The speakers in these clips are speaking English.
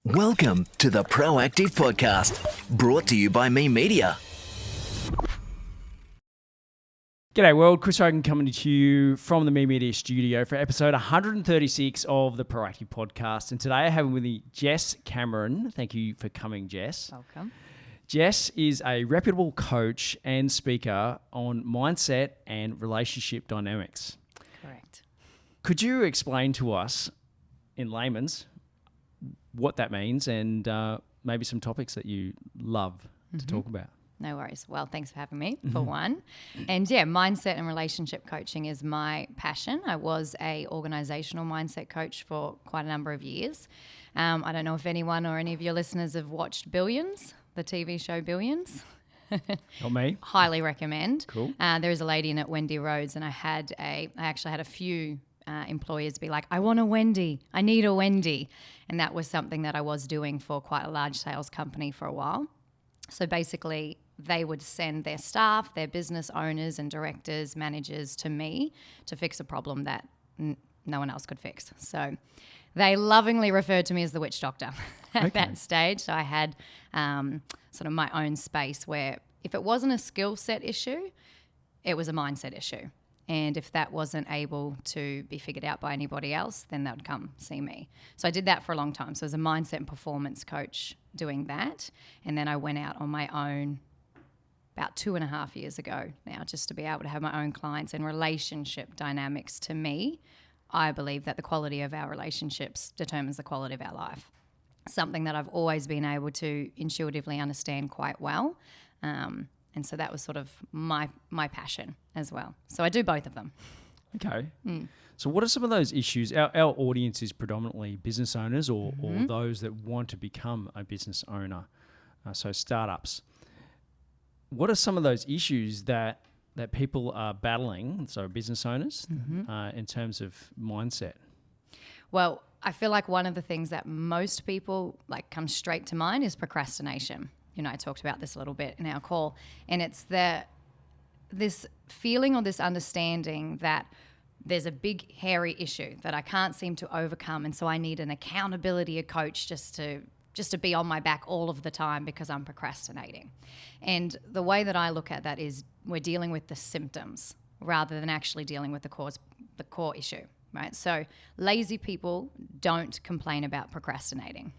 Welcome to the Proactive Podcast, brought to you by Me Media. G'day world, Chris Hogan coming to you from the Me Media studio for episode 136 of the Proactive Podcast. And today I have with me Jess Cameron. Thank you for coming, Jess. Welcome. Jess is a reputable coach and speaker on mindset and relationship dynamics. Correct. Could you explain to us in layman's what that means and maybe some topics that you love to talk about? No worries. Well, thanks for having me, for one. And yeah, mindset and relationship coaching is my passion. I was a organizational mindset coach for quite a number of years. I don't know if anyone or any of your listeners have watched Billions, the TV show Billions. Not me. Highly recommend. Cool. There is a lady in it, Wendy Rhodes, and I actually had a few employers be like, I want a Wendy, I need a Wendy. And that was something that I was doing for quite a large sales company for a while. So basically, they would send their staff, their business owners and directors, managers to me to fix a problem that no one else could fix. So they lovingly referred to me as the witch doctor at that stage. So I had sort of my own space where if it wasn't a skill set issue, it was a mindset issue. And if that wasn't able to be figured out by anybody else, then they would come see me. So I did that for a long time. So as a mindset and performance coach doing that. And then I went out on my own about 2.5 years ago now, just to be able to have my own clients and relationship dynamics. To me, I believe that the quality of our relationships determines the quality of our life. Something that I've always been able to intuitively understand quite well. And so that was sort of my passion as well. So I do both of them. Okay. So what are some of those issues? Our audience is predominantly business owners or those that want to become a business owner, so startups. What are some of those issues that people are battling, so business owners, in terms of mindset? Well, I feel like one of the things that most people come straight to mind is procrastination. You know, I talked about this a little bit in our call, and it's this feeling or this understanding that there's a big hairy issue that I can't seem to overcome, and so I need an accountability coach just to be on my back all of the time because I'm procrastinating. And the way that I look at that is we're dealing with the symptoms rather than actually dealing with the core issue, right? So lazy people don't complain about procrastinating.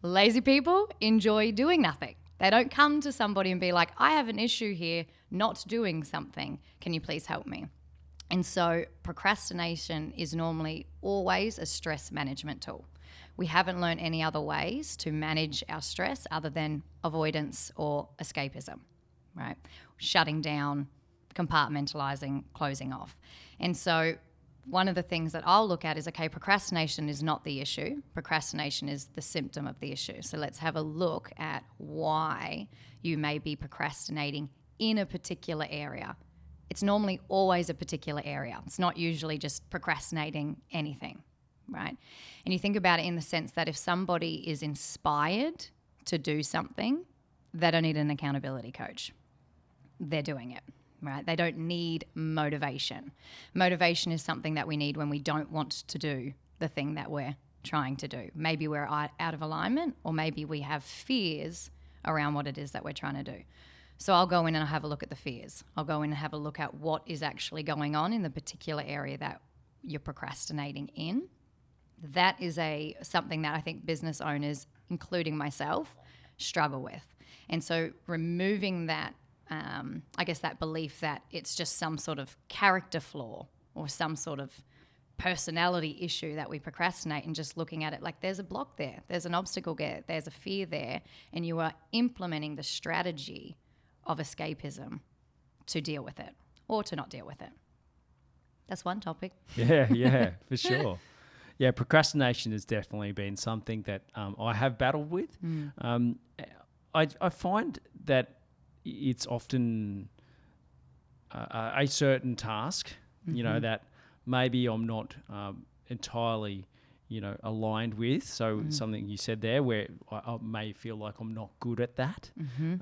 Lazy people enjoy doing nothing. They don't come to somebody and be like, I have an issue here not doing something. Can you please help me? And so procrastination is normally always a stress management tool. We haven't learned any other ways to manage our stress other than avoidance or escapism, right? Shutting down, compartmentalizing, closing off. And so one of the things that I'll look at is, okay, procrastination is not the issue. Procrastination is the symptom of the issue. So let's have a look at why you may be procrastinating in a particular area. It's normally always a particular area. It's not usually just procrastinating anything, right? And you think about it in the sense that if somebody is inspired to do something, they don't need an accountability coach. They're doing it. Right? They don't need motivation. Motivation is something that we need when we don't want to do the thing that we're trying to do. Maybe we're out of alignment, or maybe we have fears around what it is that we're trying to do. So I'll go in and I'll have a look at the fears. I'll go in and have a look at what is actually going on in the particular area that you're procrastinating in. That is something that I think business owners, including myself, struggle with. And so removing that I guess that belief that it's just some sort of character flaw or some sort of personality issue that we procrastinate, and just looking at it like there's a block there, there's an obstacle there, there's a fear there, and you are implementing the strategy of escapism to deal with it or to not deal with it. That's one topic. Yeah, for sure. Yeah, procrastination has definitely been something that I have battled with. I find that it's often a certain task, you know, that maybe I'm not entirely, aligned with. So something you said there where I may feel like I'm not good at that.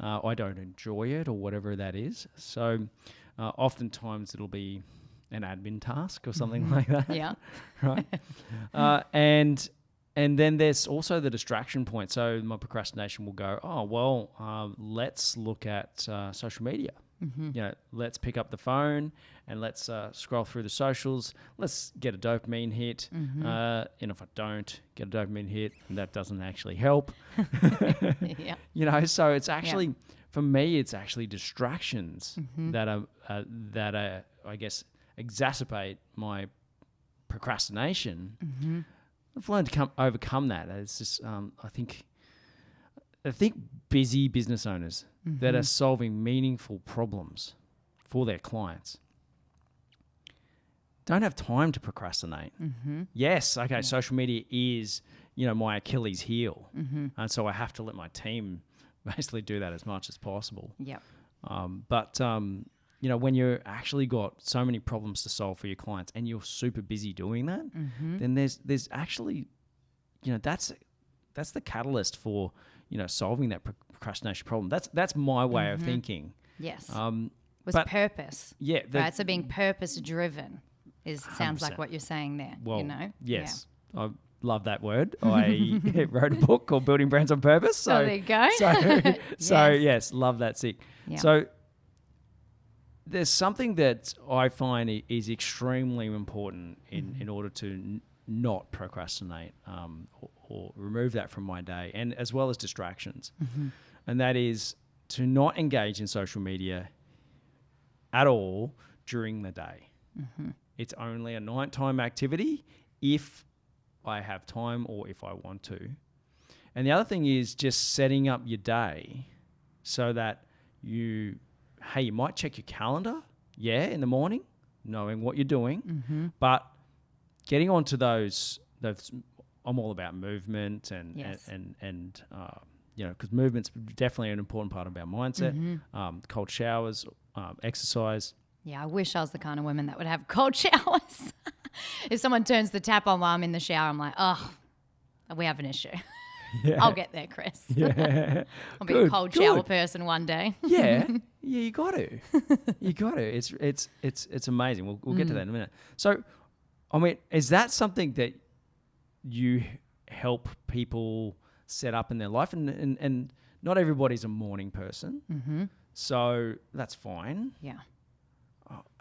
I don't enjoy it or whatever that is. So oftentimes it'll be an admin task or something like that. Yeah. Right. And And then there's also the distraction point. So my procrastination will go, oh, well, let's look at social media. Let's pick up the phone and let's scroll through the socials. Let's get a dopamine hit. And if I don't get a dopamine hit, that doesn't actually help. So it's actually, for me, it's actually distractions that are, I guess, exacerbate my procrastination. I've learned to overcome that. It's just, I think busy business owners that are solving meaningful problems for their clients don't have time to procrastinate. Yes, okay, social media is, my Achilles heel. And so I have to let my team basically do that as much as possible. Yep. But when you're actually got so many problems to solve for your clients and you're super busy doing that, then there's actually, that's the catalyst for, solving that procrastination problem. That's my way of thinking. Yes. Purpose. Yeah. Right. So being purpose driven sounds 100%. like what you're saying there. Well, Yes. Yeah. I love that word. I wrote a book called Building Brands on Purpose. So there you go. Yes, love that. Sick. Yeah. So there's something that I find is extremely important in order to not procrastinate or remove that from my day, and as well as distractions. And that is to not engage in social media at all during the day. It's only a nighttime activity if I have time or if I want to. And the other thing is just setting up your day so that you might check your calendar, in the morning, knowing what you're doing, but getting onto those, I'm all about movement and because movement's definitely an important part of our mindset. Cold showers, exercise. Yeah, I wish I was the kind of woman that would have cold showers. If someone turns the tap on while I'm in the shower, I'm like, oh, we have an issue. Yeah. I'll get there, Chris. Yeah. I'll be a cold shower person one day. Yeah, you got to. You got to. It's amazing. We'll get to that in a minute. So, I mean, is that something that you help people set up in their life? And not everybody's a morning person, so that's fine. Yeah.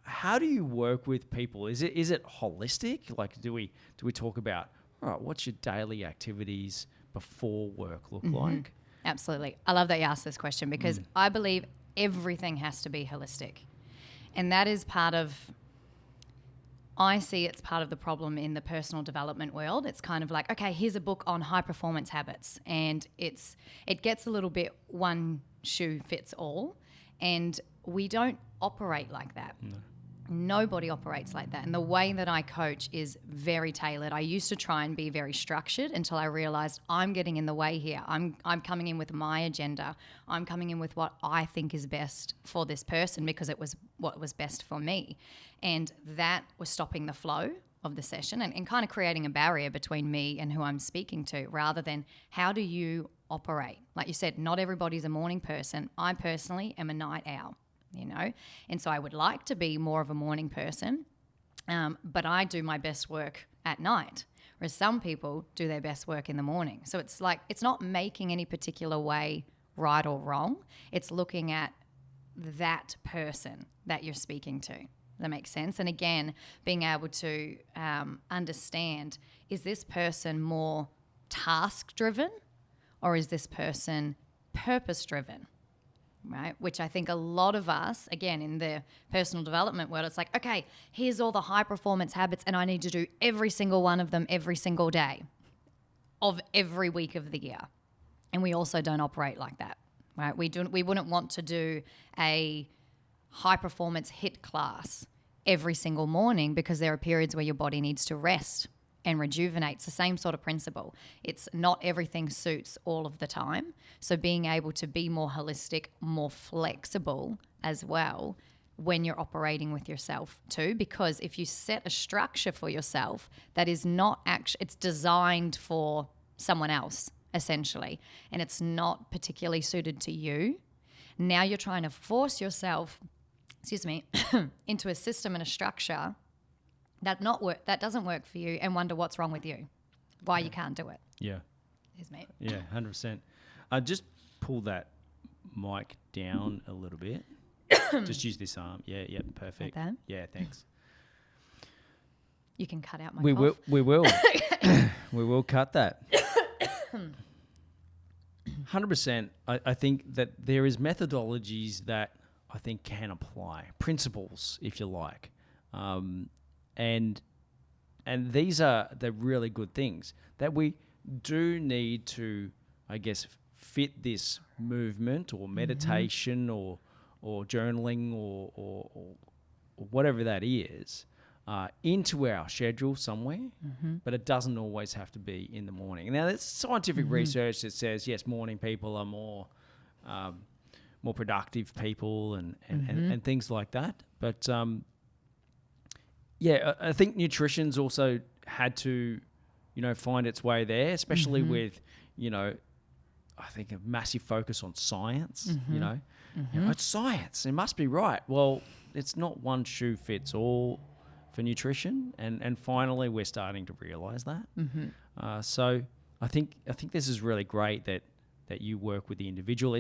How do you work with people? Is it holistic? Like, do we talk about, all right, what's your daily activities before work look like? Absolutely. I love that you asked this question because I believe everything has to be holistic. And that is I see it's part of the problem in the personal development world. It's kind of like, okay, here's a book on high performance habits, and it gets a little bit one shoe fits all, and we don't operate like that. No. Nobody operates like that. And the way that I coach is very tailored. I used to try and be very structured until I realized I'm getting in the way here. I'm coming in with my agenda. I'm coming in with what I think is best for this person because it was what was best for me. And that was stopping the flow of the session and kind of creating a barrier between me and who I'm speaking to, rather than how do you operate? Like you said, not everybody's a morning person. I personally am a night owl. And so I would like to be more of a morning person, but I do my best work at night, whereas some people do their best work in the morning. So it's like, it's not making any particular way right or wrong. It's looking at that person that you're speaking to. Does that make sense? And again, being able to understand, is this person more task-driven or is this person purpose-driven? Right, which I think a lot of us, again, in the personal development world, it's like, okay, here's all the high performance habits and I need to do every single one of them every single day of every week of the year. And we also don't operate like that, right? We wouldn't want to do a high performance HIIT class every single morning because there are periods where your body needs to rest and rejuvenate. It's the same sort of principle. It's not everything suits all of the time. So being able to be more holistic, more flexible as well when you're operating with yourself too, because if you set a structure for yourself that is not actually, it's designed for someone else essentially, and it's not particularly suited to you, now you're trying to force yourself, into a system and a structure that doesn't work for you and wonder what's wrong with you. why you can't do it. Yeah. Is me. Yeah, 100%. Just pull that mic down a little bit. Just use this arm. Yeah, perfect. Like that? Yeah, thanks. You can cut out my We cough. will. We will. We will cut that. 100%. I think that there is methodologies that I think can apply, principles, if you like, and these are the really good things that we do need to, I guess, fit this movement or meditation or journaling or whatever that is into our schedule somewhere, but it doesn't always have to be in the morning. Now, there's scientific research that says, yes, morning people are more productive people and things like that. But, I think nutrition's also had to, find its way there, especially with, I think a massive focus on science, it's science. It must be right. Well, it's not one shoe fits all for nutrition. And finally, we're starting to realize that. So I think this is really great that you work with the individual.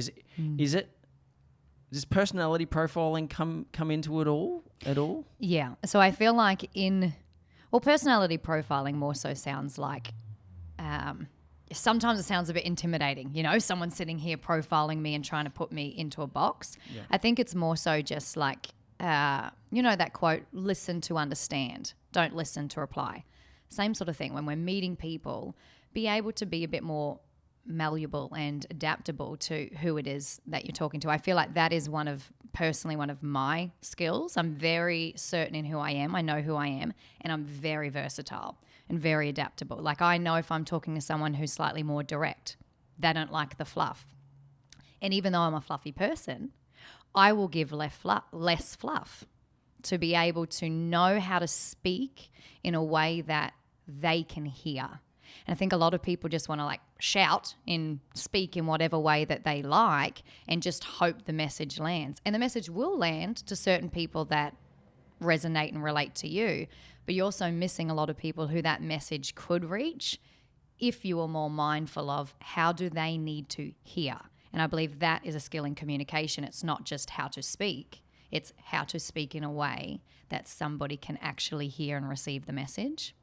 Does personality profiling come into it all at all? Yeah. So I feel like personality profiling more so sounds like, sometimes it sounds a bit intimidating, someone sitting here profiling me and trying to put me into a box. Yeah. I think it's more so just like, that quote, listen to understand, don't listen to reply. Same sort of thing. When we're meeting people, be able to be a bit more malleable and adaptable to who it is that you're talking to. I feel like that is one of my skills. I'm very certain in who I am. I know who I am, and I'm very versatile and very adaptable. Like, I know if I'm talking to someone who's slightly more direct, they don't like the fluff. And even though I'm a fluffy person, I will give less fluff to be able to know how to speak in a way that they can hear. And I think a lot of people just want to shout and speak in whatever way that they like and just hope the message lands. And the message will land to certain people that resonate and relate to you, but you're also missing a lot of people who that message could reach if you are more mindful of how do they need to hear. And I believe that is a skill in communication. It's not just how to speak. It's how to speak in a way that somebody can actually hear and receive the message.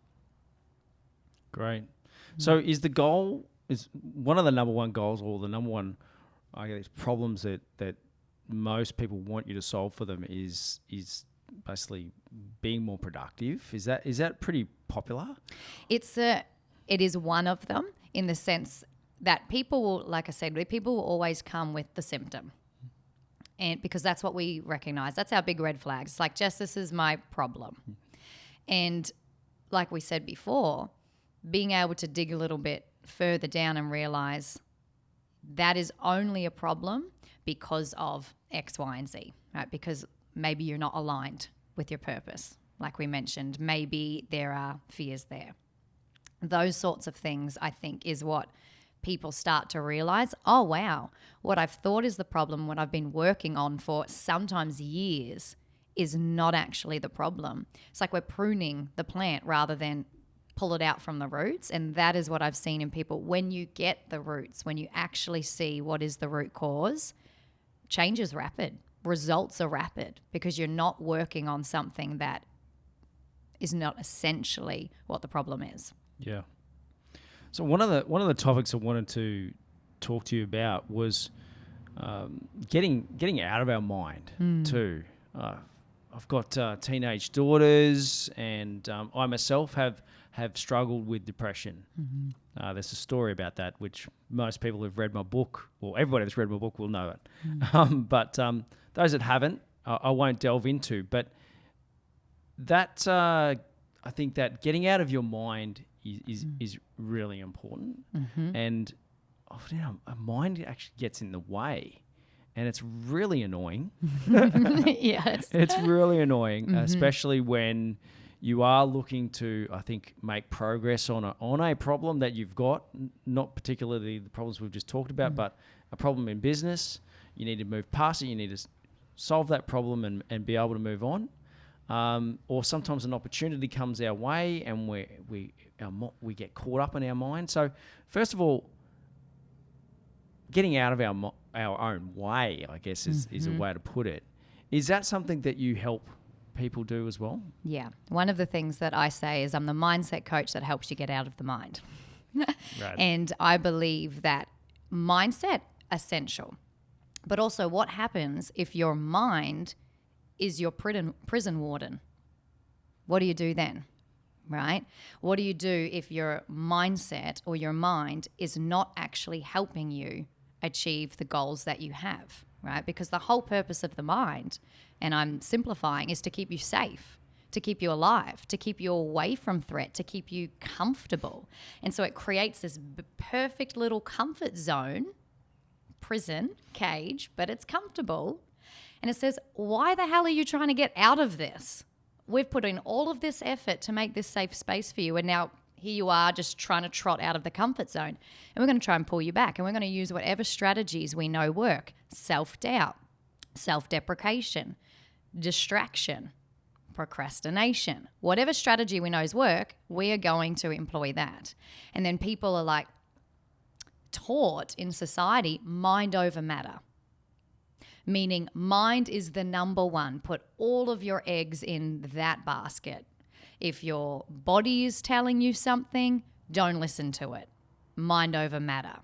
Great. So is one of the number one goals or the number one, I guess, problems that most people want you to solve for them is basically being more productive? Is that pretty popular? It is one of them, in the sense that people will, like I said, people will always come with the symptom. And because that's what we recognize. That's our big red flags. It's like, Jess, this is my problem. And like we said before, being able to dig a little bit further down and realize that is only a problem because of X, Y, and Z, right? Because maybe you're not aligned with your purpose. Like we mentioned, maybe there are fears there. Those sorts of things, I think, is what people start to realize. Oh, wow, what I've thought is the problem, what I've been working on for sometimes years, is not actually the problem. It's like we're pruning the plant rather than pull it out from the roots. And that is what I've seen in people. When you get the roots, when you actually see what is the root cause, change is rapid. Results are rapid because you're not working on something that is not essentially what the problem is. Yeah. So one of the topics I wanted to talk to you about was getting out of our mind too. I've got teenage daughters, and I myself have struggled with depression. There's a story about that, which most people who've read my book, or everybody that's read my book will know it. But those that haven't, I won't delve into. But that I think that getting out of your mind is really important. And a mind actually gets in the way. And it's really annoying. Yes. It's really annoying, especially when you are looking to, I think, make progress on a problem that you've got, not particularly the problems we've just talked about, but a problem in business. You need to move past it. You need to solve that problem and be able to move on. or sometimes an opportunity comes our way and we get caught up in our mind. So first of all, getting out of our own way, I guess, is a way to put it. Is that something that you help people do as well? Yeah. One of the things that I say is I'm the mindset coach that helps you get out of the mind. Right. And I believe that mindset, essential. But also what happens if your mind is your prison warden? What do you do then? Right? What do you do if your mindset or your mind is not actually helping you achieve the goals that you have? Right? Because the whole purpose of the mind, and I'm simplifying, is to keep you safe, to keep you alive, to keep you away from threat, to keep you comfortable. And so it creates this perfect little comfort zone, prison, cage, but it's comfortable. And it says, why the hell are you trying to get out of this? We've put in all of this effort to make this safe space for you, and now here you are just trying to trot out of the comfort zone. And we're going to try and pull you back, and we're going to use whatever strategies we know work: self-doubt, self-deprecation, distraction, procrastination. Whatever strategy we know's work, we are going to employ that. And then people are like taught in society mind over matter. Meaning mind is the number one. Put all of your eggs in that basket. If your body is telling you something, don't listen to it. Mind over matter.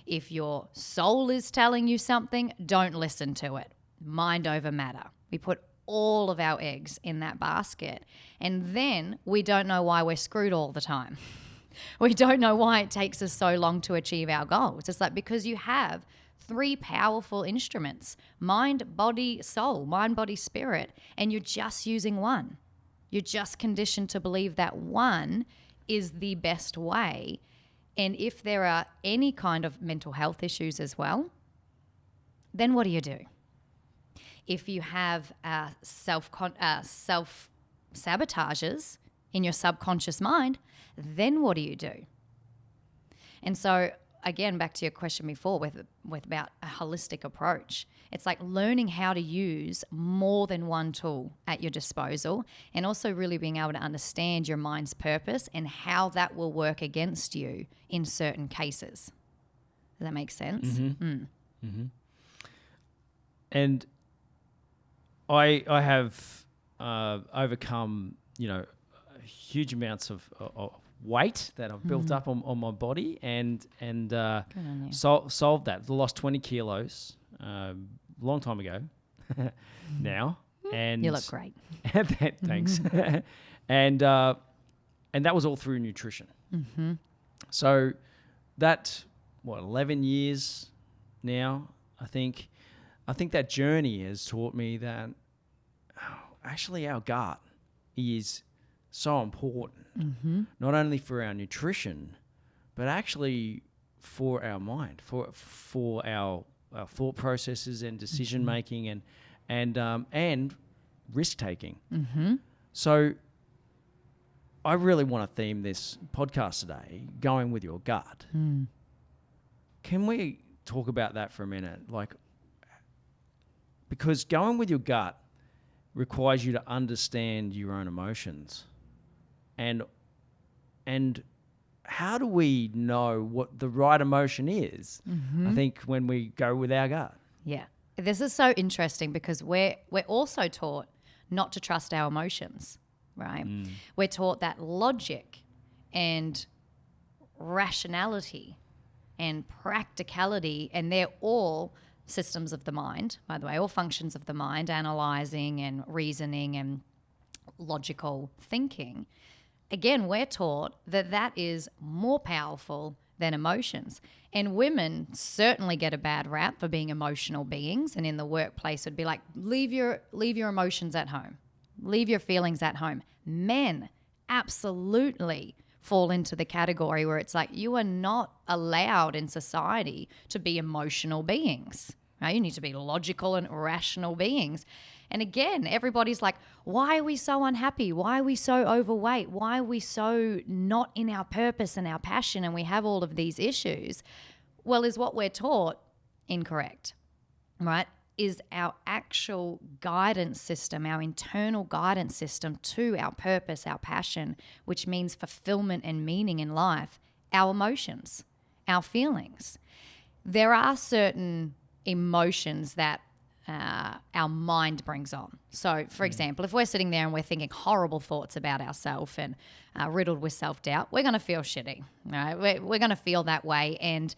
If your soul is telling you something, don't listen to it. Mind over matter. We put all of our eggs in that basket, and then we don't know why we're screwed all the time. We don't know why it takes us so long to achieve our goals. It's like because you have 3 powerful instruments: mind, body, soul, mind, body, spirit, and you're just using one. You're just conditioned to believe that one is the best way. And if there are any kind of mental health issues as well, then what do you do? If you have self-sabotages in your subconscious mind, then what do you do? And so, again, back to your question before with about a holistic approach. It's like learning how to use more than one tool at your disposal, and also really being able to understand your mind's purpose and how that will work against you in certain cases. Does that make sense? Mm-hmm. Mm-hmm. And I have overcome, huge amounts of weight that I've built up on my body, and solved that. I lost 20 kilos long time ago now. And you look great. Thanks. And that was all through nutrition. Mm-hmm. So that, 11 years now, I think that journey has taught me that actually our gut is so important, not only for our nutrition, but actually for our mind, for our thought processes and decision making and risk taking. Mm-hmm. So I really want to theme this podcast today going with your gut. Can we talk about that for a minute? Because going with your gut requires you to understand your own emotions. And how do we know what the right emotion is? I think when we go with our gut. Yeah. This is so interesting because we're also taught not to trust our emotions, right? We're taught that logic and rationality and practicality, and they're all systems of the mind, by the way, all functions of the mind, analyzing and reasoning and logical thinking. Again, we're taught that is more powerful than emotions. And women certainly get a bad rap for being emotional beings. And in the workplace, it'd be like, leave your emotions at home. Leave your feelings at home. Men absolutely fall into the category where it's like you are not allowed in society to be emotional beings. Right? You need to be logical and rational beings. And again, everybody's like, why are we so unhappy? Why are we so overweight? Why are we so not in our purpose and our passion, and we have all of these issues? Well, is what we're taught incorrect, right? is our actual guidance system, our internal guidance system to our purpose, our passion, which means fulfillment and meaning in life, our emotions, our feelings. There are certain emotions that our mind brings on. So, for example, if we're sitting there and we're thinking horrible thoughts about ourselves and riddled with self-doubt, we're going to feel shitty, right? We're going to feel that way, and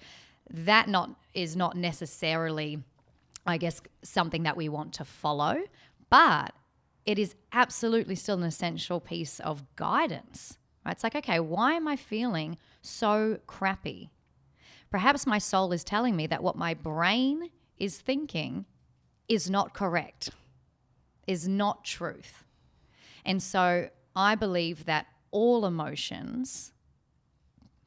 that is not necessarily, I guess, something that we want to follow, but it is absolutely still an essential piece of guidance, right? It's like, okay, why am I feeling so crappy? Perhaps my soul is telling me that what my brain is thinking is not correct, is not truth. And so I believe that all emotions,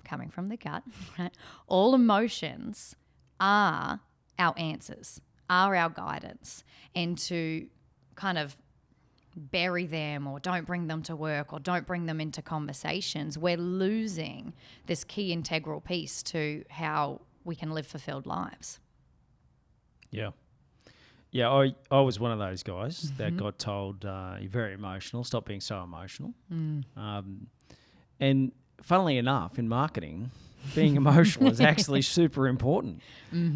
coming from the gut, right, all emotions are our answers, are our guidance. And to kind of bury them or don't bring them to work or don't bring them into conversations, we're losing this key integral piece to how we can live fulfilled lives. Yeah. Yeah, I was one of those guys that got told, you're very emotional, stop being so emotional. And funnily enough, in marketing, being emotional is actually super important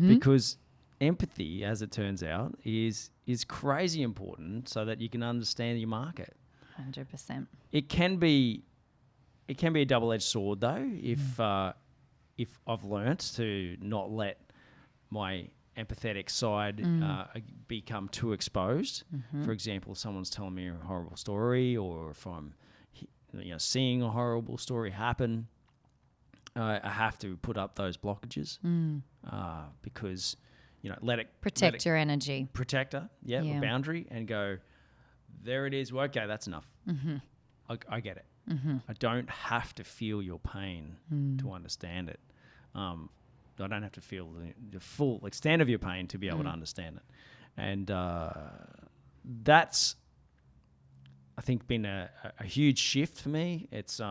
because empathy, as it turns out, is crazy important so that you can understand your market. 100%. It can be a double-edged sword, though, if I've learnt to not let my empathetic side become too exposed. For example, if someone's telling me a horrible story, or if I'm seeing a horrible story happen, I have to put up those blockages because let it Protect your energy. Protect her, a boundary, and go, there it is. Well, okay, that's enough. I get it. I don't have to feel your pain to understand it. I don't have to feel the full extent of your pain to be able to understand it. And that's, I think, been a huge shift for me. It's,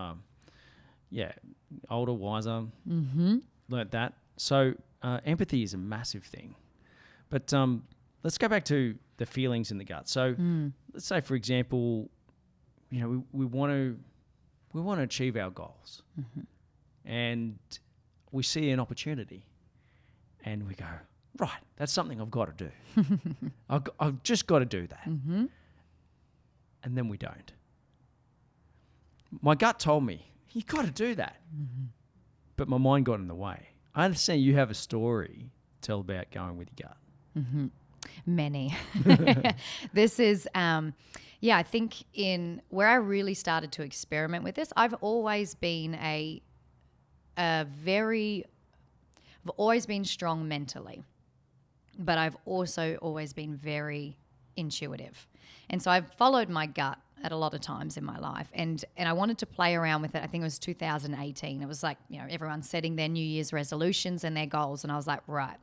older, wiser, learnt that. So empathy is a massive thing. But let's go back to the feelings in the gut. So let's say, for example, we want to achieve our goals. And we see an opportunity and we go, right, that's something I've got to do. I've just got to do that. And then we don't. My gut told me, you got to do that. But my mind got in the way. I understand you have a story to tell about going with your gut. Many. This is, I think in where I really started to experiment with this, I've always been I've always been strong mentally, but I've also always been very intuitive. And so I've followed my gut at a lot of times in my life. And I wanted to play around with it. I think it was 2018. It was like, everyone's setting their New Year's resolutions and their goals. And I was like, right,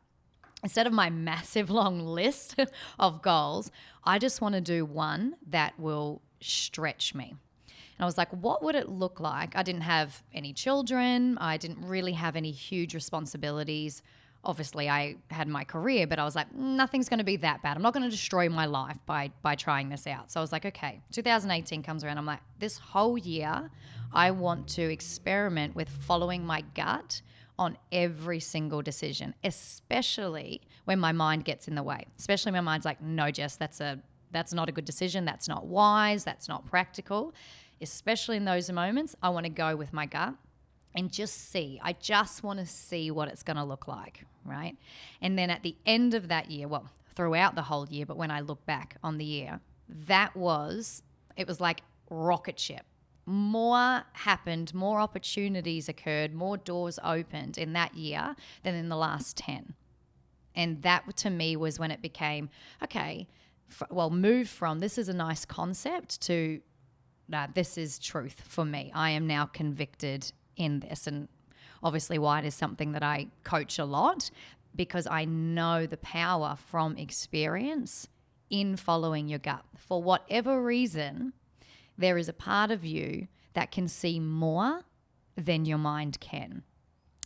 instead of my massive long list of goals, I just want to do one that will stretch me. And I was like, what would it look like? I didn't have any children. I didn't really have any huge responsibilities. Obviously, I had my career, but I was like, nothing's going to be that bad. I'm not going to destroy my life by trying this out. So I was like, okay, 2018 comes around. I'm like, this whole year, I want to experiment with following my gut on every single decision, especially when my mind gets in the way. Especially when my mind's like, no, Jess, that's not a good decision. That's not wise. That's not practical. Especially in those moments, I want to go with my gut and just see. I just want to see what it's going to look like, right? And then at the end of that year, well, throughout the whole year, but when I look back on the year, it was like rocket ship. More happened, more opportunities occurred, more doors opened in that year than in the last 10. And that to me was when it became, okay, move from this is a nice concept to this is truth for me. I am now convicted in this. And obviously why it is something that I coach a lot, because I know the power from experience in following your gut. For whatever reason, there is a part of you that can see more than your mind can.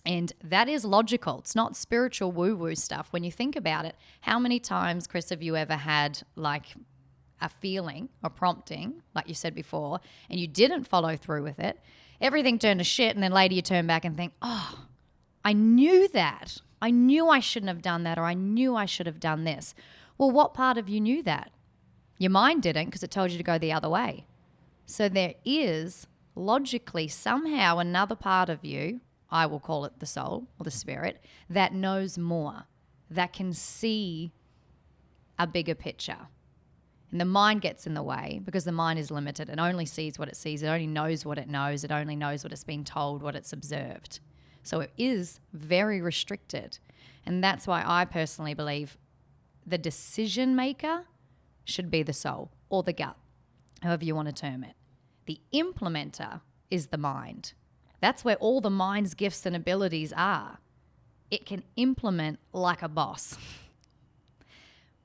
And that is logical. It's not spiritual woo-woo stuff. When you think about it, how many times, Chris, have you ever had like a feeling or prompting, like you said before, and you didn't follow through with it? Everything turned to shit, and then later you turn back and think, oh, I knew that. I knew I shouldn't have done that, or I knew I should have done this. Well, what part of you knew that? Your mind didn't, because it told you to go the other way. So there is logically somehow another part of you, I will call it the soul or the spirit, that knows more, that can see a bigger picture. And the mind gets in the way because the mind is limited. It only sees what it sees. It only knows what it knows. It only knows what it's been told, what it's observed. So it is very restricted. And that's why I personally believe the decision maker should be the soul or the gut, however you want to term it. The implementer is the mind. That's where all the mind's gifts and abilities are. It can implement like a boss.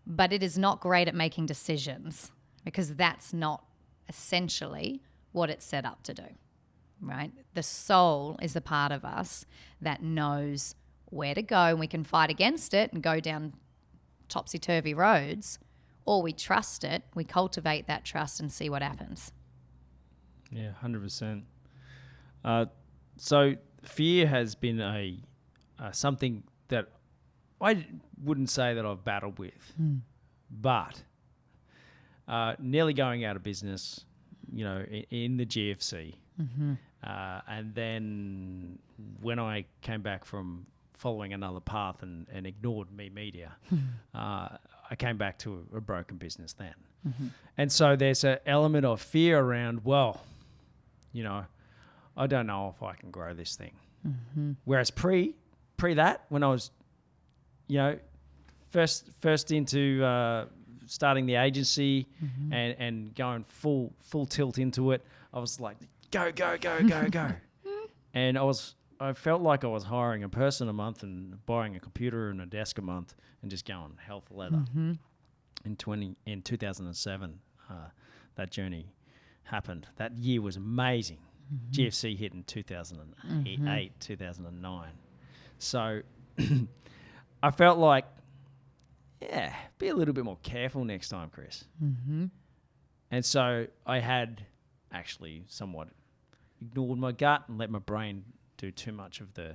But it is not great at making decisions because that's not essentially what it's set up to do, right? The soul is the part of us that knows where to go, and we can fight against it and go down topsy-turvy roads, or we trust it, we cultivate that trust and see what happens. Yeah, 100%. So fear has been a something that I wouldn't say that I've battled with, but nearly going out of business, in the GFC. And then when I came back from following another path and ignored me media, I came back to a broken business then. And so there's an element of fear around, I don't know if I can grow this thing. Whereas pre that, when I was, first into starting the agency and going full tilt into it, I was like, go. And I felt like I was hiring a person a month and buying a computer and a desk a month and just going hell for leather. In 2007, that journey happened. That year was amazing. GFC hit in 2008, 2009. So I felt like, be a little bit more careful next time, Chris. And so I had actually somewhat ignored my gut and let my brain do too much of the...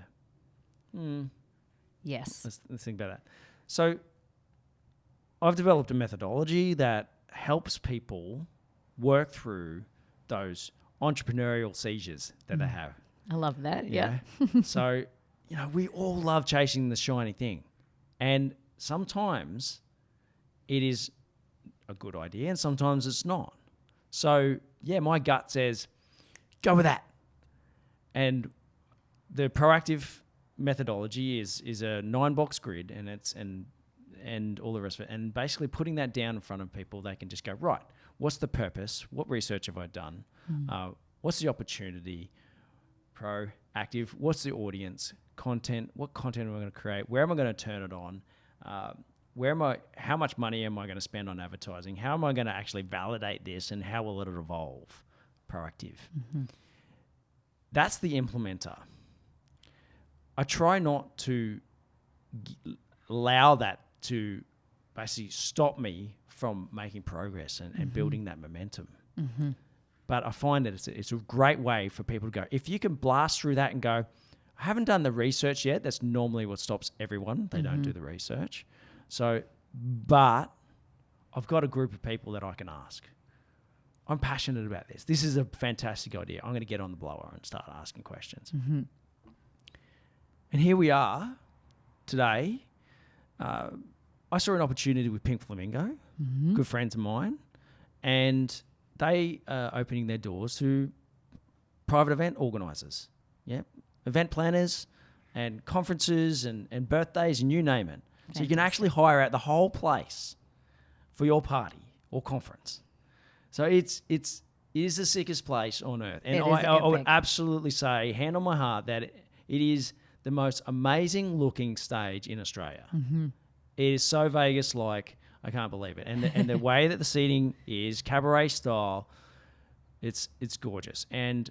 Yes. Let's think about that. So I've developed a methodology that helps people work through those entrepreneurial seizures that they have. I love that. Yeah. So, we all love chasing the shiny thing. And sometimes it is a good idea and sometimes it's not. So, my gut says, go with that. And the proactive methodology is a 9-box grid and all the rest of it. And basically putting that down in front of people, they can just go, right, what's the purpose? What research have I done? What's the opportunity? Proactive. What's the audience? Content. What content am I going to create? Where am I going to turn it on? How much money am I going to spend on advertising? How am I going to actually validate this and how will it evolve? Proactive. That's the implementer. I try not to allow that to basically stop me from making progress and building that momentum. But I find that it's a great way for people to go, if you can blast through that and go, I haven't done the research yet. That's normally what stops everyone. They don't do the research. So, but I've got a group of people that I can ask. I'm passionate about this. This is a fantastic idea. I'm going to get on the blower and start asking questions. And here we are today. I saw an opportunity with Pink Flamingo, good friends of mine, and they are opening their doors to private event organisers, event planners and conferences and birthdays and you name it. Fantastic. So you can actually hire out the whole place for your party or conference. So it is the sickest place on earth. And I would absolutely say, hand on my heart, that it is the most amazing looking stage in Australia. It is so Vegas-like, I can't believe it. And the way that the seating is, cabaret style, it's gorgeous. And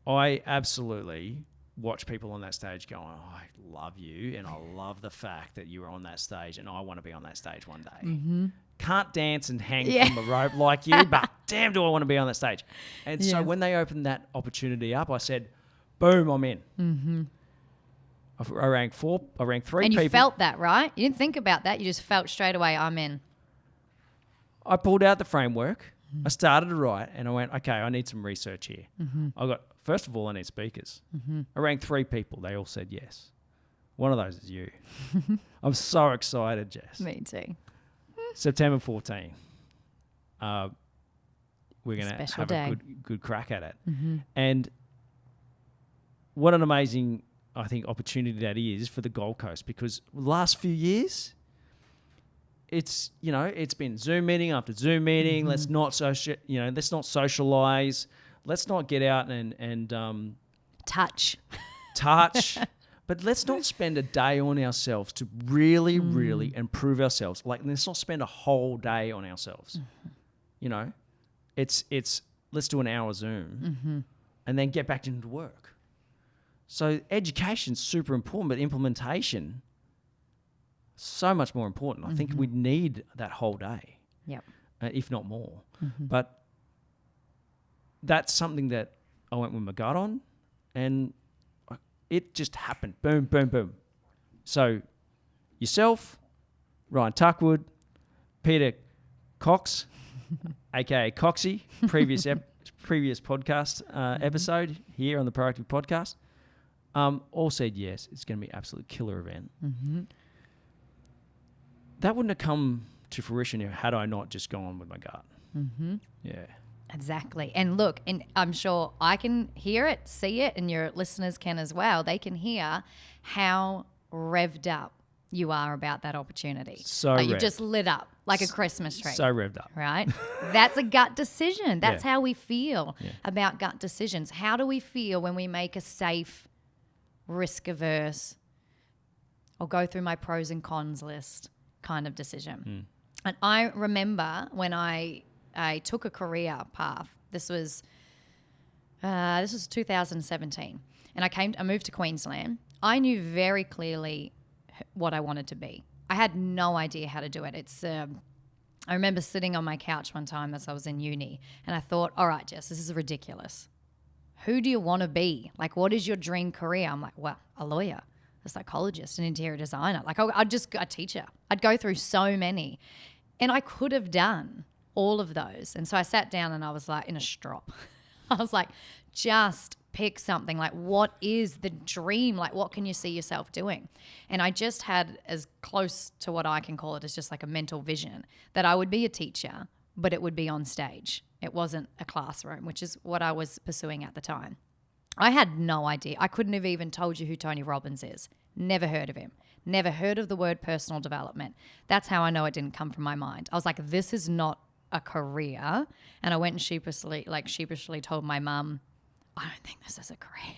I absolutely watch people on that stage going, oh, I love you and I love the fact that you were on that stage and I want to be on that stage one day. Mm-hmm. Can't dance and hang from a rope like you, but damn do I want to be on that stage. And so when they opened that opportunity up, I said, boom, I'm in. Mm-hmm. I rang three people. And you felt that, right? You didn't think about that. You just felt straight away, I'm in. I pulled out the framework. I started to write and I went, okay, I need some research here. First of all, I need speakers. I rang 3 people. They all said yes. One of those is you. I'm so excited, Jess. Me too. September 14. We're going to have day. a good crack at it. And what an amazing, I think, opportunity that is for the Gold Coast, because the last few years, it's been Zoom meeting after Zoom meeting. Let's not let's not socialize. Let's not get out and touch. But let's not spend a day on ourselves to really, really improve ourselves. Like, let's not spend a whole day on ourselves. It's let's do an hour Zoom and then get back into work. So education's super important, but implementation so much more important. I think we need that whole day, if not more. But that's something that I went with my gut on, and it just happened. Boom, boom, boom. So yourself, Ryan Tuckwood, Peter Cox, aka Coxie, previous podcast episode here on the Proactive Podcast, all said yes. It's going to be an absolute killer event. That wouldn't have come to fruition had I not just gone with my gut. Yeah. Exactly. And look, and I'm sure I can hear it, see it, and your listeners can as well. They can hear how revved up you are about that opportunity. So you just lit up like a Christmas tree. So revved up. Right? That's a gut decision. That's how we feel about gut decisions. How do we feel when we make a safe, risk-averse, or go through my pros and cons list kind of decision? And I remember when I took a career path. This was 2017, and I moved to Queensland. I knew very clearly what I wanted to be. I had no idea how to do it. I remember sitting on my couch one time as I was in uni, and I thought, all right, Jess, this is ridiculous. Who do you want to be? Like, what is your dream career? I'm like, well, a lawyer, a psychologist, an interior designer. Like, I'd just a teacher. I'd go through so many, and I could have done all of those. And so I sat down and I was like in a strop. I was like, just pick something. Like, what is the dream? Like, what can you see yourself doing? And I just had as close to what I can call it as just like a mental vision that I would be a teacher, but it would be on stage. It wasn't a classroom, which is what I was pursuing at the time. I had no idea. I couldn't have even told you who Tony Robbins is. Never heard of him. Never heard of the word personal development. That's how I know it didn't come from my mind. I was like, this is not a career. And I went and sheepishly told my mum, I don't think this is a career.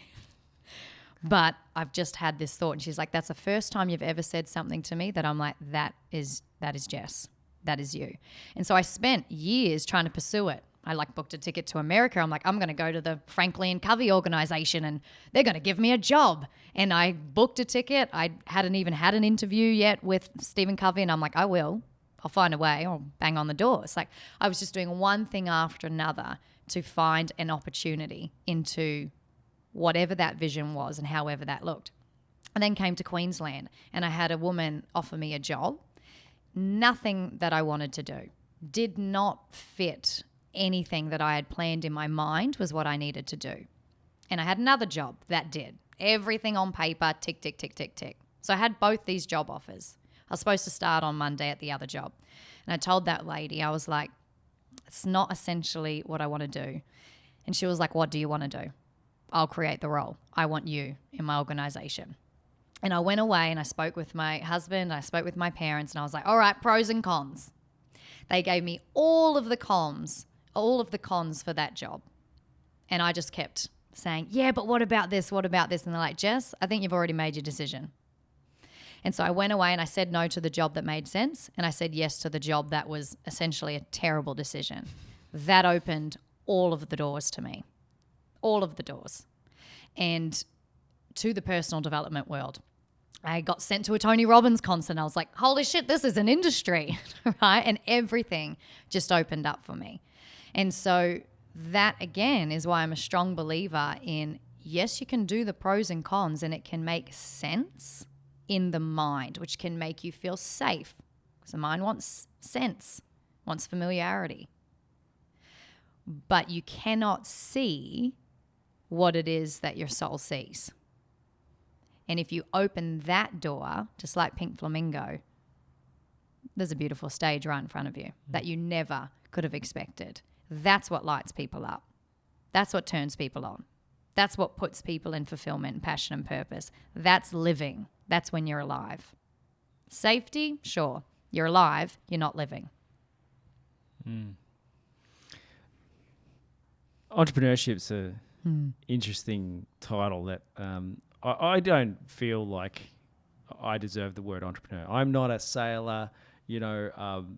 But I've just had this thought. And she's like, that's the first time you've ever said something to me that I'm like, that is Jess. That is you. And so I spent years trying to pursue it. I booked a ticket to America. I'm like, I'm going to go to the Franklin and Covey organization and they're going to give me a job. And I booked a ticket. I hadn't even had an interview yet with Stephen Covey. And I'm like, I'll find a way. I'll bang on the door. It's like I was just doing one thing after another to find an opportunity into whatever that vision was and however that looked. And then came to Queensland and I had a woman offer me a job. Nothing that I wanted to do. Did not fit anything that I had planned in my mind was what I needed to do. And I had another job that did. Everything on paper, tick, tick, tick, tick, tick. So I had both these job offers. I was supposed to start on Monday at the other job. And I told that lady, I was like, it's not essentially what I want to do. And she was like, what do you want to do? I'll create the role. I want you in my organization. And I went away and I spoke with my husband, I spoke with my parents, and I was like, all right, pros and cons. They gave me all of the cons for that job. And I just kept saying, yeah, but what about this? What about this? And they're like, Jess, I think you've already made your decision. And so I went away and I said no to the job that made sense. And I said yes to the job that was essentially a terrible decision. That opened all of the doors to me. All of the doors. And to the personal development world. I got sent to a Tony Robbins concert and I was like, holy shit, this is an industry, right? And everything just opened up for me. And so that, again, is why I'm a strong believer in, yes, you can do the pros and cons and it can make sense in the mind, which can make you feel safe. Because the mind wants sense, wants familiarity. But you cannot see what it is that your soul sees. And if you open that door, just like Pink Flamingo, there's a beautiful stage right in front of you that you never could have expected. That's what lights people up. That's what turns people on. That's what puts people in fulfillment and passion and purpose. That's living. That's when you're alive. Safety, sure. You're alive, you're not living. Entrepreneurship's a interesting title that I don't feel like I deserve the word entrepreneur. I'm not a sailor,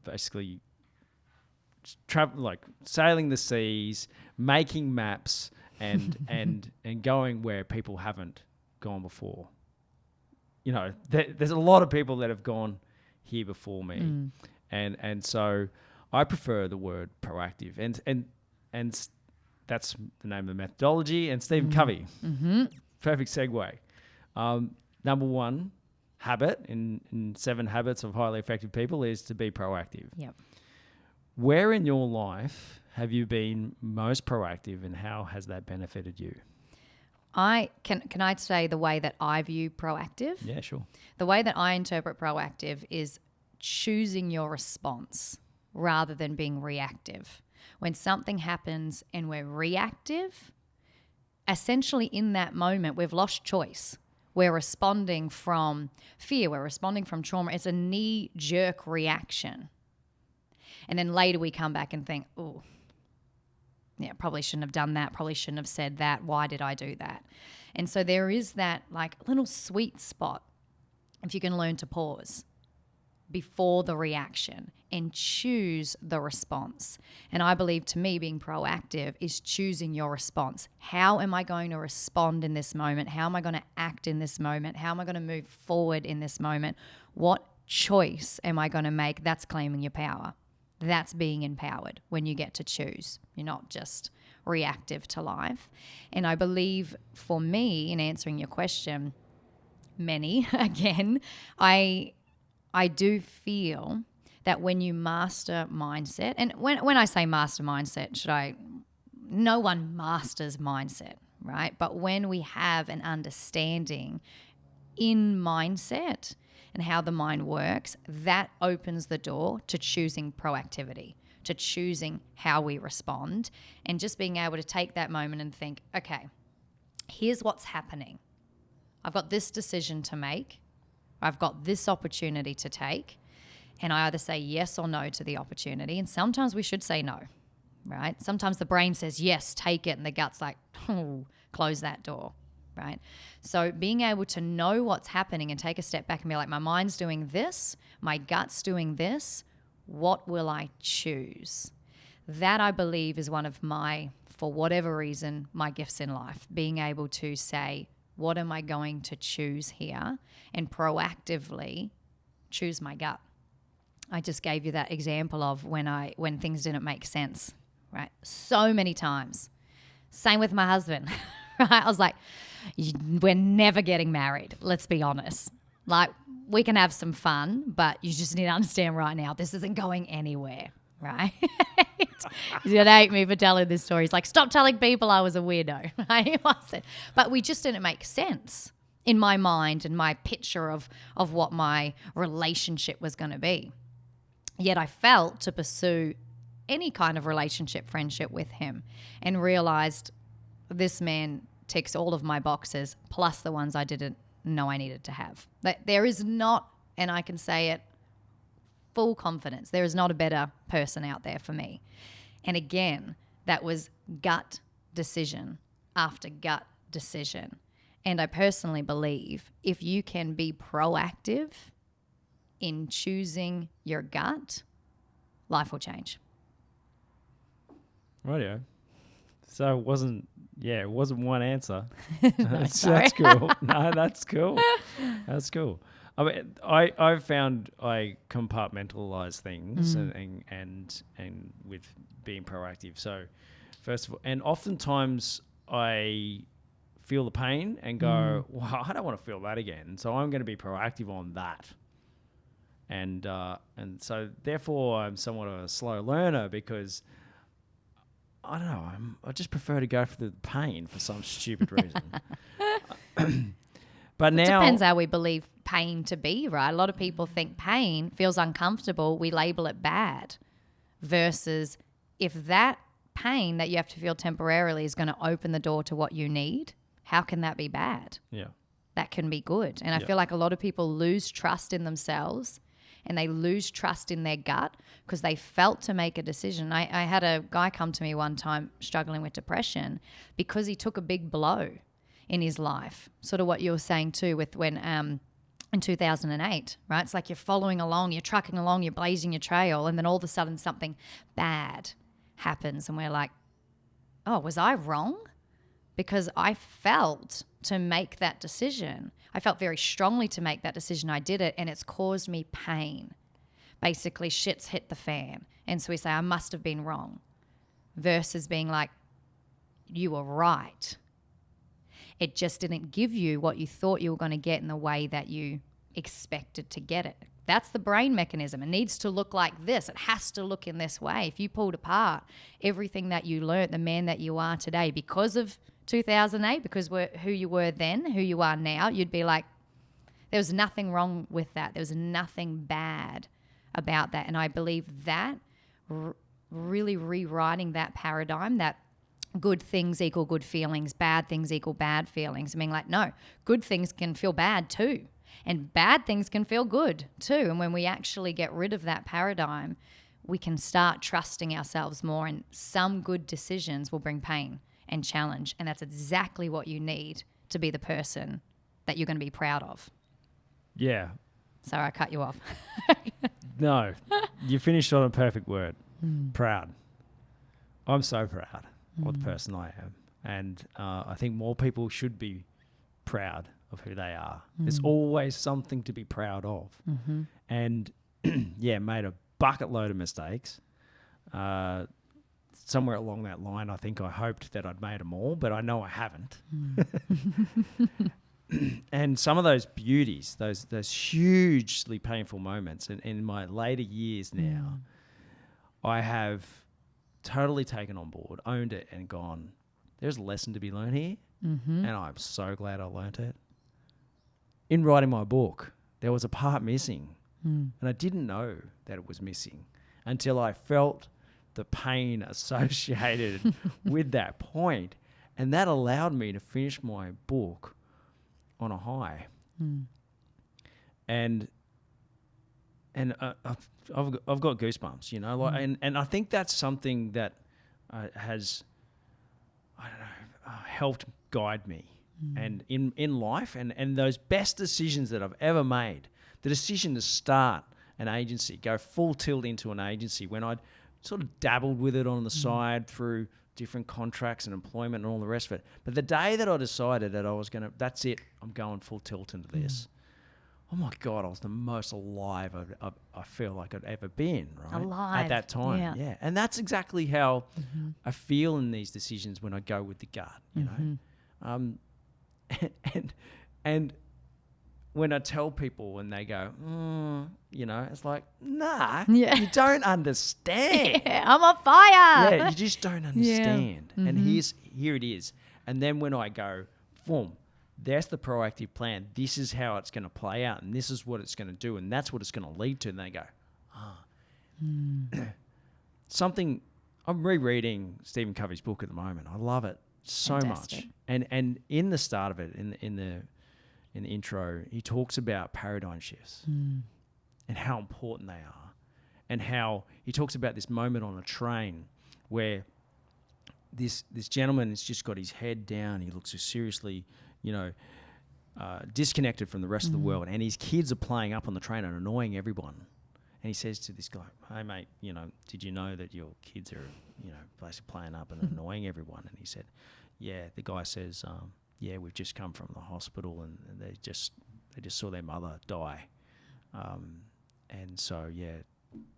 basically like sailing the seas, making maps, and going where people haven't gone before. There's a lot of people that have gone here before me, and so I prefer the word proactive, and that's the name of the methodology. And Stephen Covey, perfect segue. Number one habit in 7 Habits of Highly Effective People is to be proactive. Yep. Where in your life have you been most proactive, and how has that benefited you? Can I say the way that I view proactive? Yeah, sure. The way that I interpret proactive is choosing your response rather than being reactive. When something happens and we're reactive, essentially in that moment, we've lost choice. We're responding from fear. We're responding from trauma. It's a knee-jerk reaction. And then later we come back and think, oh, yeah, probably shouldn't have done that. Probably shouldn't have said that. Why did I do that? And so there is that like little sweet spot if you can learn to pause before the reaction and choose the response. And I believe, to me, being proactive is choosing your response. How am I going to respond in this moment? How am I going to act in this moment? How am I going to move forward in this moment? What choice am I going to make? That's claiming your power. That's being empowered when you get to choose. You're not just reactive to life. And I believe, for me, in answering your question, again, I do feel that when you master mindset, and when I say master mindset, no one masters mindset, right? But when we have an understanding in mindset and how the mind works, that opens the door to choosing proactivity, to choosing how we respond, and just being able to take that moment and think, okay, here's what's happening. I've got this decision to make. I've got this opportunity to take, and I either say yes or no to the opportunity. And sometimes we should say no, right? Sometimes the brain says yes, take it, and the gut's like, oh, close that door, right? So being able to know what's happening and take a step back and be like, my mind's doing this, my gut's doing this, what will I choose? That, I believe, is one of my, for whatever reason, my gifts in life, being able to say, what am I going to choose here, and proactively choose my gut. I just gave you that example of when things didn't make sense, right? So many times. Same with my husband, right? I was like, we're never getting married, let's be honest. Like, we can have some fun, but you just need to understand right now, this isn't going anywhere, right? He's going to hate me for telling this story. He's like, stop telling people I was a weirdo, right? But we just didn't make sense in my mind and my picture of what my relationship was going to be. Yet I felt to pursue any kind of relationship, friendship with him, and realized this man ticks all of my boxes, plus the ones I didn't know I needed to have. There is not, and I can say it, full confidence, there is not a better person out there for me. And again, that was gut decision after gut decision. And I personally believe if you can be proactive in choosing your gut, life will change. Rightio. So it wasn't Yeah, it wasn't one answer. sorry. That's cool. No, that's cool. That's cool. I mean, I've found I compartmentalize things and with being proactive. So first of all, and oftentimes I feel the pain and go, well, I don't want to feel that again. So I'm going to be proactive on that. And so therefore I'm somewhat of a slow learner because I don't know. I just prefer to go for the pain for some stupid reason. But now It depends how we believe pain to be, right? A lot of people think pain feels uncomfortable. We label it bad versus if that pain that you have to feel temporarily is going to open the door to what you need, how can that be bad? Yeah. That can be good. And I feel like a lot of people lose trust in themselves and they lose trust in their gut because they felt to make a decision. I had a guy come to me one time struggling with depression because he took a big blow in his life. Sort of what you were saying too with when in 2008, right? It's like you're following along, you're trucking along, you're blazing your trail, and then all of a sudden something bad happens and we're like, oh, was I wrong? Because I felt to make that decision. I felt very strongly to make that decision. I did it and it's caused me pain. Basically, shit's hit the fan. And so we say, I must have been wrong. Versus being like, you were right. It just didn't give you what you thought you were going to get in the way that you expected to get it. That's the brain mechanism. It needs to look like this. It has to look in this way. If you pulled apart everything that you learned, the man that you are today, because of 2008, because who you were then, who you are now, you'd be like, there was nothing wrong with that. There was nothing bad about that. And I believe that really rewriting that paradigm, that good things equal good feelings, bad things equal bad feelings. I mean, like, no, good things can feel bad too. And bad things can feel good too. And when we actually get rid of that paradigm, we can start trusting ourselves more, and some good decisions will bring pain and challenge. And that's exactly what you need to be the person that you're going to be proud of. Yeah. Sorry, I cut you off. No, you finished on a perfect word. Proud. I'm so proud of the person I am. And I think more people should be proud of who they are. There's always something to be proud of. And made a bucket load of mistakes. Somewhere along that line, I think I hoped that I'd made them all, but I know I haven't. And some of those beauties, those hugely painful moments, and in my later years now, I have totally taken on board, owned it, and gone, there's a lesson to be learned here, and I'm so glad I learnt it. In writing my book, there was a part missing, and I didn't know that it was missing until I felt the pain associated with that point, and that allowed me to finish my book on a high. And I've got goosebumps, you know, like, and I think that's something that has, I don't know, helped guide me and in life, and those best decisions that I've ever made, the decision to start an agency, go full tilt into an agency when I'd sort of dabbled with it on the side through different contracts and employment and all the rest of it. But the day that I decided that I was going to, that's it, I'm going full tilt into this. Oh my God, I was the most alive I feel like I'd ever been, right? Alive. At that time, yeah. And that's exactly how I feel in these decisions when I go with the gut, you know? And when I tell people and they go, you know, it's like, nah, you don't understand. I'm on fire. Yeah, you just don't understand. And here it is. And then when I go, boom, that's the proactive plan. This is how it's going to play out, and this is what it's going to do, and that's what it's going to lead to. And they go, something. I'm rereading Stephen Covey's book at the moment. I love it so much. And in the start of it, in the intro, he talks about paradigm shifts and how important they are, and how he talks about this moment on a train where this gentleman has just got his head down. He looks so seriously, you know, disconnected from the rest of the world, and his kids are playing up on the train and annoying everyone. And he says to this guy, "Hey mate, you know, did you know that your kids are, you know, basically playing up and annoying everyone?" And he said, the guy says, we've just come from the hospital and they just saw their mother die. And so,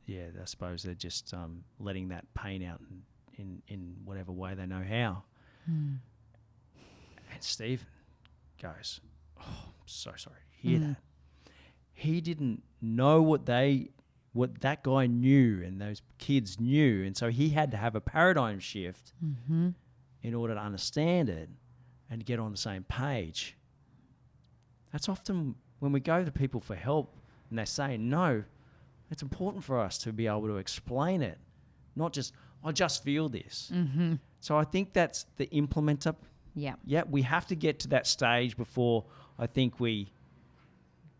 I suppose they're just letting that pain out in whatever way they know how. And Stephen goes, oh, I'm so sorry to hear that. He didn't know what that guy knew and those kids knew. And so he had to have a paradigm shift in order to understand it and get on the same page. That's often when we go to people for help and they say no, it's important for us to be able to explain it, not just, I just feel this. So I think that's the implementer. Yeah, we have to get to that stage before I think we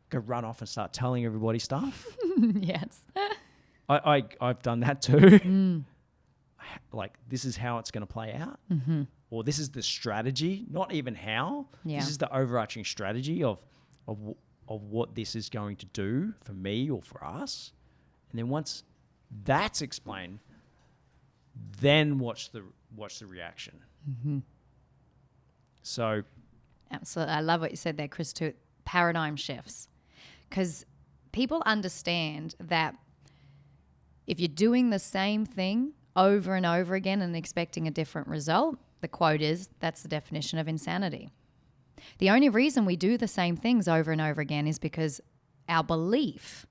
go run off and start telling everybody stuff. Yes. I've done that too. Like, this is how it's going to play out. Or this is the strategy, not even how. This is the overarching strategy of what this is going to do for me or for us. And then once that's explained, then watch the reaction. So, absolutely, I love what you said there, Chris, too. Paradigm shifts, because people understand that if you're doing the same thing over and over again and expecting a different result, the quote is, that's the definition of insanity. The only reason we do the same things over and over again is because our belief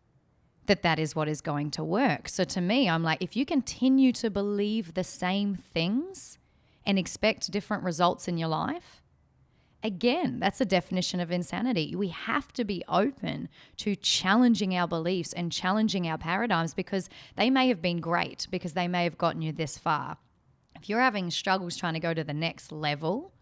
that is what is going to work. So to me, I'm like, if you continue to believe the same things and expect different results in your life, again, that's the definition of insanity. We have to be open to challenging our beliefs and challenging our paradigms, because they may have been great, because they may have gotten you this far. If you're having struggles trying to go to the next level,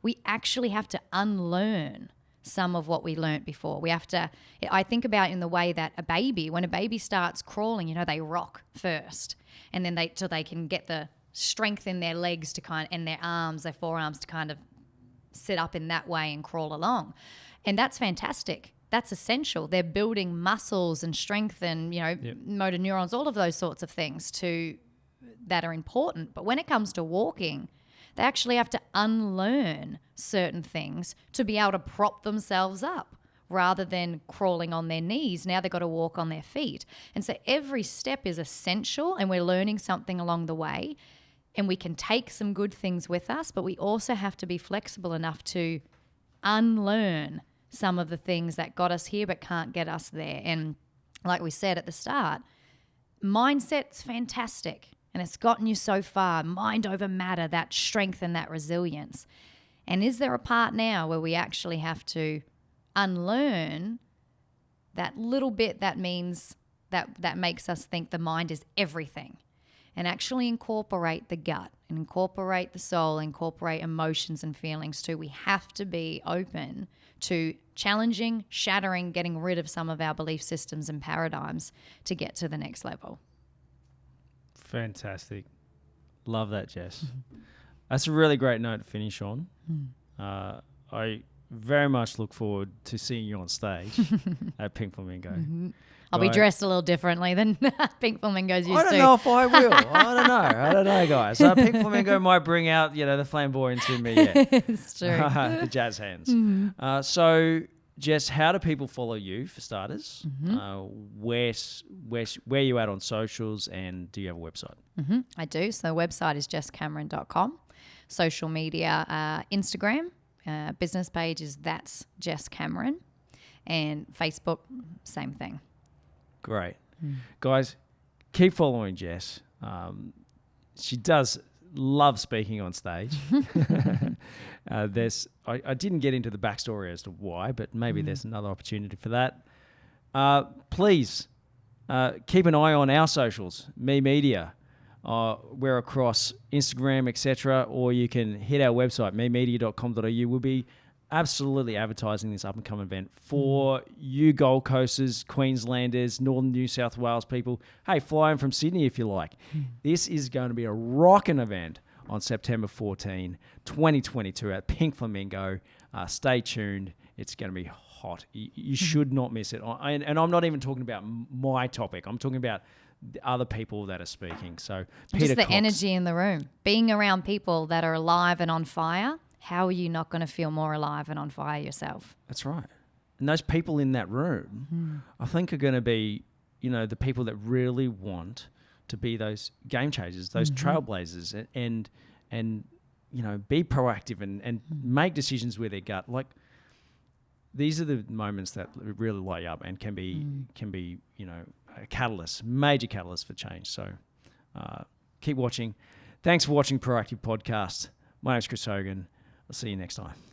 we actually have to unlearn some of what we learnt before. We have to, I think about in the way that when a baby starts crawling, they rock first, and then till they can get the strength in their legs and their arms, their forearms to kind of sit up in that way and crawl along. And that's fantastic. That's essential. They're building muscles and strength and, motor neurons, all of those sorts of things that are important. But when it comes to walking, they actually have to unlearn certain things to be able to prop themselves up rather than crawling on their knees. Now they've got to walk on their feet. And so every step is essential, and we're learning something along the way. And we can take some good things with us, but we also have to be flexible enough to unlearn some of the things that got us here but can't get us there. And like we said at the start, mindset's fantastic and it's gotten you so far. Mind over matter, that strength and that resilience. And is there a part now where we actually have to unlearn that little bit that means that makes us think the mind is everything, and actually incorporate the gut and incorporate the soul, incorporate emotions and feelings too? We have to be open to challenging, shattering, getting rid of some of our belief systems and paradigms to get to the next level. Fantastic. Love that, Jess. That's a really great note to finish on. I very much look forward to seeing you on stage at Pink Flamingo. I'll be dressed a little differently than Pink Flamingos used to. I don't know if I will. I don't know, guys. Pink Flamingo might bring out, the flamboyance in me yet. It's true. The jazz hands. So, Jess, how do people follow you, for starters? Where you at on socials, and do you have a website? I do. So the website is jesscameron.com. Social media, Instagram. Business page is That's Jess Cameron. And Facebook, same thing. Great. Guys, keep following Jess. She does love speaking on stage. I didn't get into the backstory as to why, but maybe there's another opportunity for that. Please keep an eye on our socials, Me Media. We're across Instagram, etc., or you can hit our website, memedia.com.au. We'll be absolutely advertising this up-and-coming event for you Gold Coasters, Queenslanders, Northern New South Wales people. Hey, fly in from Sydney if you like. This is going to be a rocking event on September 14, 2022 at Pink Flamingo. Stay tuned. It's going to be hot. You should not miss it. And I'm not even talking about my topic. I'm talking about the other people that are speaking. So Just the Cox, energy in the room. Being around people that are alive and on fire, how are you not going to feel more alive and on fire yourself? That's right. And those people in that room, I think, are going to be, the people that really want to be those game changers, those trailblazers, and be proactive and make decisions with their gut. Like, these are the moments that really light you up and can be a catalyst, major catalyst for change. So keep watching. Thanks for watching Proactive Podcast. My name's Chris Hogan. I'll see you next time.